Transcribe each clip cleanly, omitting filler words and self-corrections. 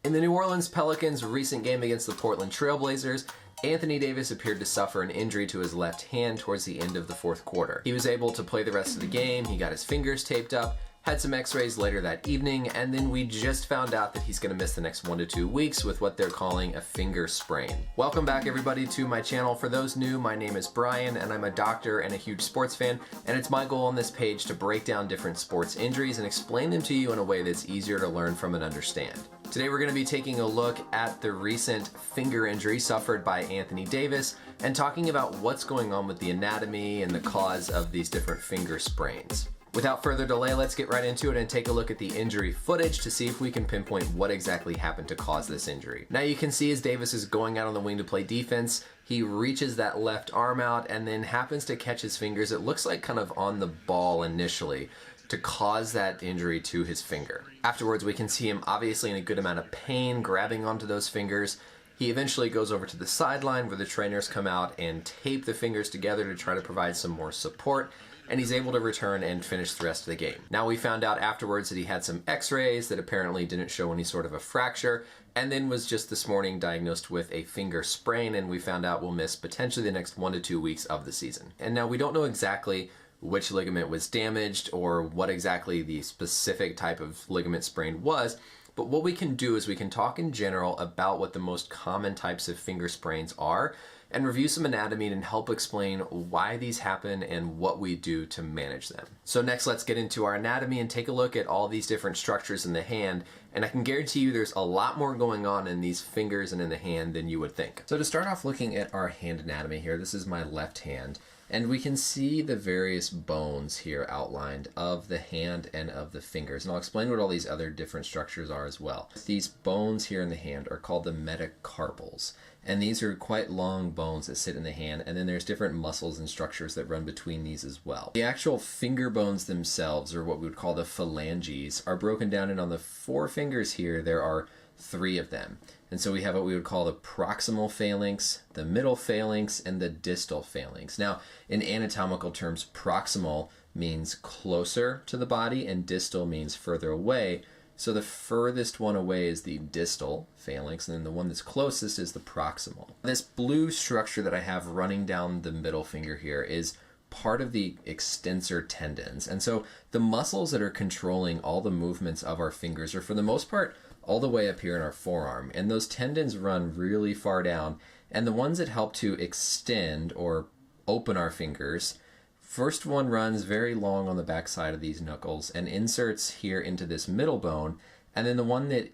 In the New Orleans Pelicans' recent game against the Portland Trailblazers, Anthony Davis appeared to suffer an injury to his left hand towards the end of the fourth quarter. He was able to play the rest of the game, he got his fingers taped up, had some x-rays later that evening, and then we just found out that he's going to miss the next 1 to 2 weeks with what they're calling a finger sprain. Welcome back everybody to my channel. For those new, my name is Brian and I'm a doctor and a huge sports fan, and it's my goal on this page to break down different sports injuries and explain them to you in a way that's easier to learn from and understand. Today we're going to be taking a look at the recent finger injury suffered by Anthony Davis and talking about what's going on with the anatomy and the cause of these different finger sprains. Without further delay, let's get right into it and take a look at the injury footage to see if we can pinpoint what exactly happened to cause this injury. Now you can see as Davis is going out on the wing to play defense, he reaches that left arm out and then happens to catch his fingers, it looks like kind of on the ball initially, to cause that injury to his finger. Afterwards, we can see him obviously in a good amount of pain, grabbing onto those fingers. He eventually goes over to the sideline where the trainers come out and tape the fingers together to try to provide some more support, and he's able to return and finish the rest of the game. Now we found out afterwards that he had some x-rays that apparently didn't show any sort of a fracture, and then was just this morning diagnosed with a finger sprain, and we found out will miss potentially the next 1 to 2 weeks of the season. And now we don't know exactly which ligament was damaged or what exactly the specific type of ligament sprain was, but what we can do is we can talk in general about what the most common types of finger sprains are and review some anatomy and help explain why these happen and what we do to manage them. So next, let's get into our anatomy and take a look at all these different structures in the hand, and I can guarantee you there's a lot more going on in these fingers and in the hand than you would think. So to start off looking at our hand anatomy here, this is my left hand, and we can see the various bones here outlined of the hand and of the fingers. And I'll explain what all these other different structures are as well. These bones here in the hand are called the metacarpals. And these are quite long bones that sit in the hand, and then there's different muscles and structures that run between these as well. The actual finger bones themselves, or what we would call the phalanges, are broken down, and on the 4 fingers here, there are 3 of them. And so we have what we would call the proximal phalanx, the middle phalanx, and the distal phalanx. Now, in anatomical terms, proximal means closer to the body, and distal means further away. So the furthest one away is the distal phalanx, and then the one that's closest is the proximal. This blue structure that I have running down the middle finger here is part of the extensor tendons. And so the muscles that are controlling all the movements of our fingers are, for the most part, all the way up here in our forearm. And those tendons run really far down, and the ones that help to extend or open our fingers, first one runs very long on the back side of these knuckles and inserts here into this middle bone, and then the one that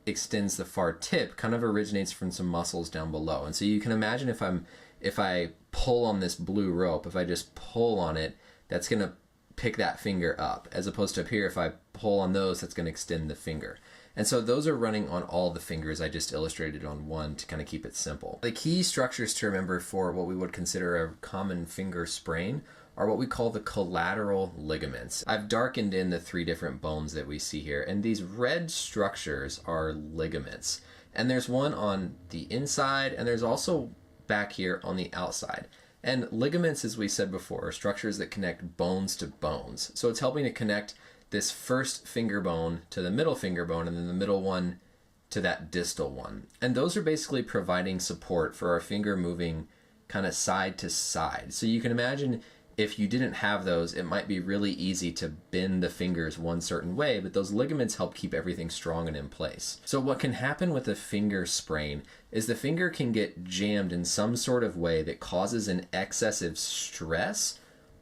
extends the far tip kind of originates from some muscles down below. And so you can imagine if I pull on this blue rope, if I just pull on it, that's going to pick that finger up, as opposed to up here, if I pull on those, that's going to extend the finger. And so those are running on all the fingers. I just illustrated on one to kind of keep it simple. The key structures to remember for what we would consider a common finger sprain are what we call the collateral ligaments. I've darkened in the 3 different bones that we see here, and these red structures are ligaments. And there's one on the inside, and there's also back here on the outside. And ligaments, as we said before, are structures that connect bones to bones. So it's helping to connect this first finger bone to the middle finger bone, and then the middle one to that distal one. And those are basically providing support for our finger moving kind of side to side. So you can imagine if you didn't have those, it might be really easy to bend the fingers one certain way, but those ligaments help keep everything strong and in place. So what can happen with a finger sprain is the finger can get jammed in some sort of way that causes an excessive stress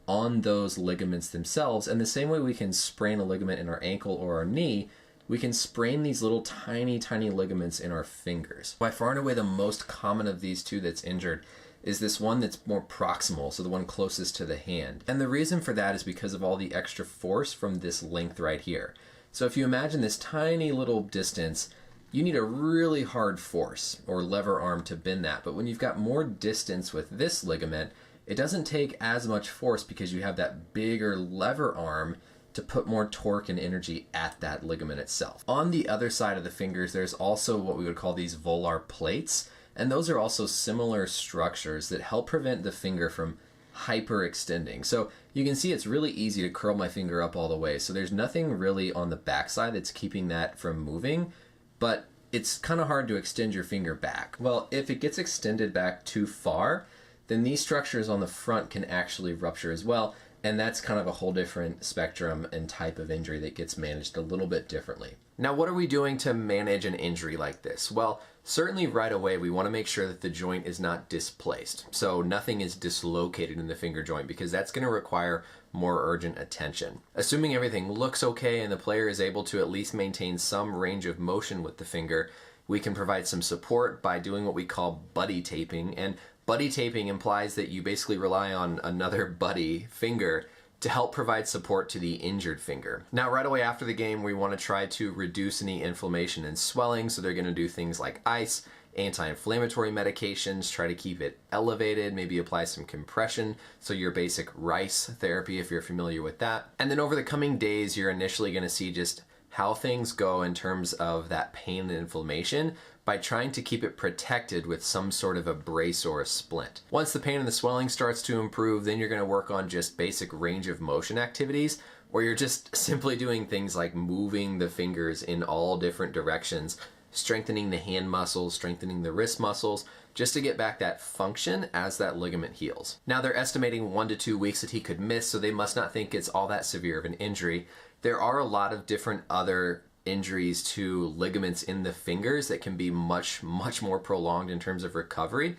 on those ligaments themselves. And the same way we can sprain a ligament in our ankle or our knee, we can sprain these little tiny ligaments in our fingers. By far and away the most common of these 2 that's injured is this one that's more proximal, so the one closest to the hand. And the reason for that is because of all the extra force from this length right here. So if you imagine this tiny little distance, you need a really hard force or lever arm to bend that. But when you've got more distance with this ligament, it doesn't take as much force because you have that bigger lever arm to put more torque and energy at that ligament itself. On the other side of the fingers, there's also what we would call these volar plates. And those are also similar structures that help prevent the finger from hyperextending. So you can see it's really easy to curl my finger up all the way. So there's nothing really on the backside that's keeping that from moving. But it's kind of hard to extend your finger back. Well, if it gets extended back too far, then these structures on the front can actually rupture as well. And that's kind of a whole different spectrum and type of injury that gets managed a little bit differently. Now, what are we doing to manage an injury like this? Well, certainly right away, we want to make sure that the joint is not displaced. So nothing is dislocated in the finger joint, because that's going to require more urgent attention. Assuming everything looks okay and the player is able to at least maintain some range of motion with the finger, we can provide some support by doing what we call buddy taping. And buddy taping implies that you basically rely on another buddy finger to help provide support to the injured finger. Now, right away after the game, we want to try to reduce any inflammation and swelling, so they're going to do things like ice, anti-inflammatory medications, try to keep it elevated, maybe apply some compression, so your basic rice therapy if you're familiar with that. And then over the coming days, you're initially going to see just how things go in terms of that pain and inflammation by trying to keep it protected with some sort of a brace or a splint. Once the pain and the swelling starts to improve, then you're going to work on just basic range of motion activities, where you're just simply doing things like moving the fingers in all different directions, strengthening the hand muscles, strengthening the wrist muscles, just to get back that function as that ligament heals. Now, they're estimating 1 to 2 weeks that he could miss, so they must not think it's all that severe of an injury. There are a lot of different other injuries to ligaments in the fingers that can be much more prolonged in terms of recovery.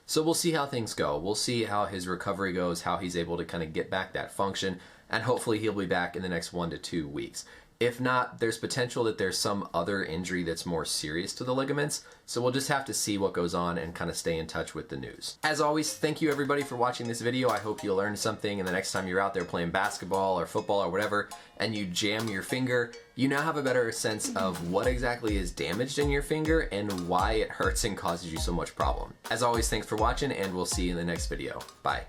So we'll see how things go. We'll see how his recovery goes, how he's able to kind of get back that function, and hopefully he'll be back in the next 1 to 2 weeks. If not, there's potential that there's some other injury that's more serious to the ligaments, so we'll just have to see what goes on and kind of stay in touch with the news. As always, thank you everybody for watching this video. I hope you learned something, and the next time you're out there playing basketball or football or whatever, and you jam your finger, you now have a better sense of what exactly is damaged in your finger and why it hurts and causes you so much problem. As always, thanks for watching, and we'll see you in the next video. Bye.